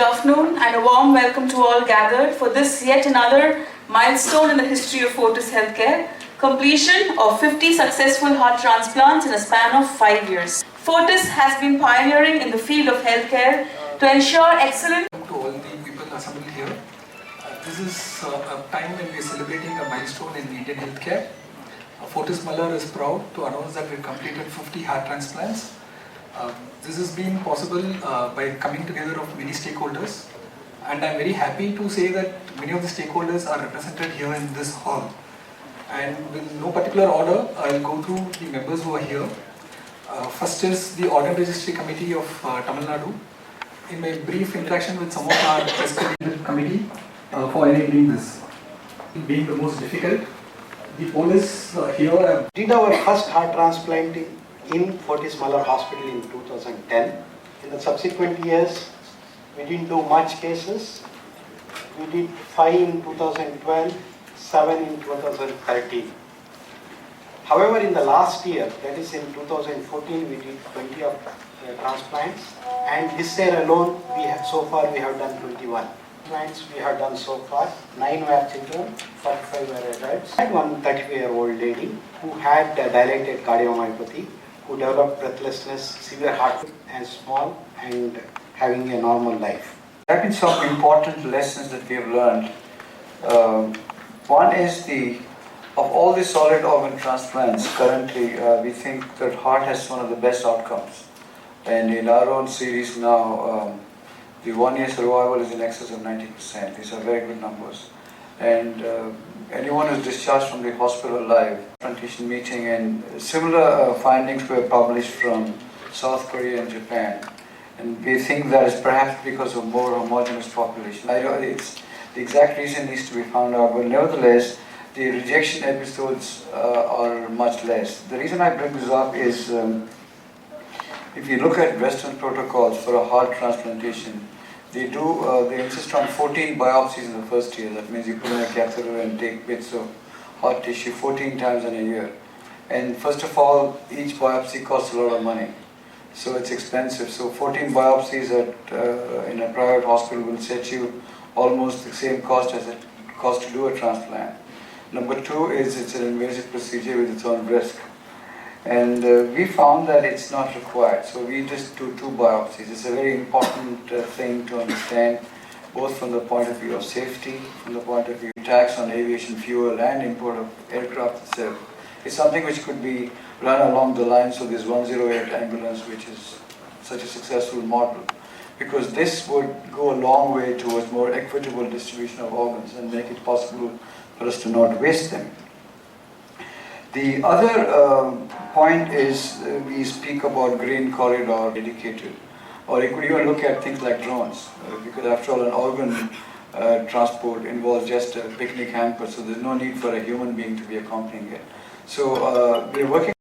afternoon and a warm welcome to all gathered for this yet another milestone in the history of Fortis Healthcare, completion of 50 successful heart transplants in a span of 5 years. Fortis has been pioneering in the field of healthcare to ensure excellence. To all the people assembled here, this is a time when we are celebrating a milestone in Indian healthcare. Fortis Malar is proud to announce that we have completed 50 heart transplants. This has been possible by coming together of many stakeholders, and I am very happy to say that many of the stakeholders are represented here in this hall. And with no particular order, I will go through the members who are here. First is the Organ Registry Committee of Tamil Nadu. In my brief interaction with some of our president committee for enabling this, being the most difficult, the police here did our first heart transplant in Fortis Malar Hospital in 2010. In the subsequent years, we didn't do much cases. We did 5 in 2012, 7 in 2013. However, in the last year, that is in 2014, we did 20 of transplants, and this year alone, so far we have done 21. Transplants we have done so far, 9 were children, 45 were adults, and one 35-year-old lady who had dilated cardiomyopathy, who developed breathlessness, severe heart and small, and having a normal life. There have been some important lessons that we have learned. One is of all the solid organ transplants currently, we think that heart has one of the best outcomes. And in our own series now, the 1 year survival is in excess of 90%. These are very good numbers. And anyone who is discharged from the hospital alive, transplantation meeting, and similar findings were published from South Korea and Japan. And we think that is perhaps because of more homogeneous population. The exact reason needs to be found out, but nevertheless, the rejection episodes are much less. The reason I bring this up is if you look at Western protocols for a heart transplantation, they insist on 14 biopsies in the first year. That means you put in a catheter and take bits of heart tissue 14 times in a year. And first of all, each biopsy costs a lot of money. So it's expensive. So 14 biopsies in a private hospital will set you almost the same cost as it costs to do a transplant. Number two is it's an invasive procedure with its own risk. And we found that it's not required, so we just do 2 biopsies. It's a very important thing to understand, both from the point of view of safety, from the point of view of tax on aviation fuel and import of aircraft itself. It's something which could be run along the lines of this 108 ambulance, which is such a successful model, because this would go a long way towards more equitable distribution of organs and make it possible for us to not waste them. The other point is we speak about green corridor dedicated, or you could even look at things like drones, because after all an organ transport involves just a picnic hamper, so there's no need for a human being to be accompanying it. So we're working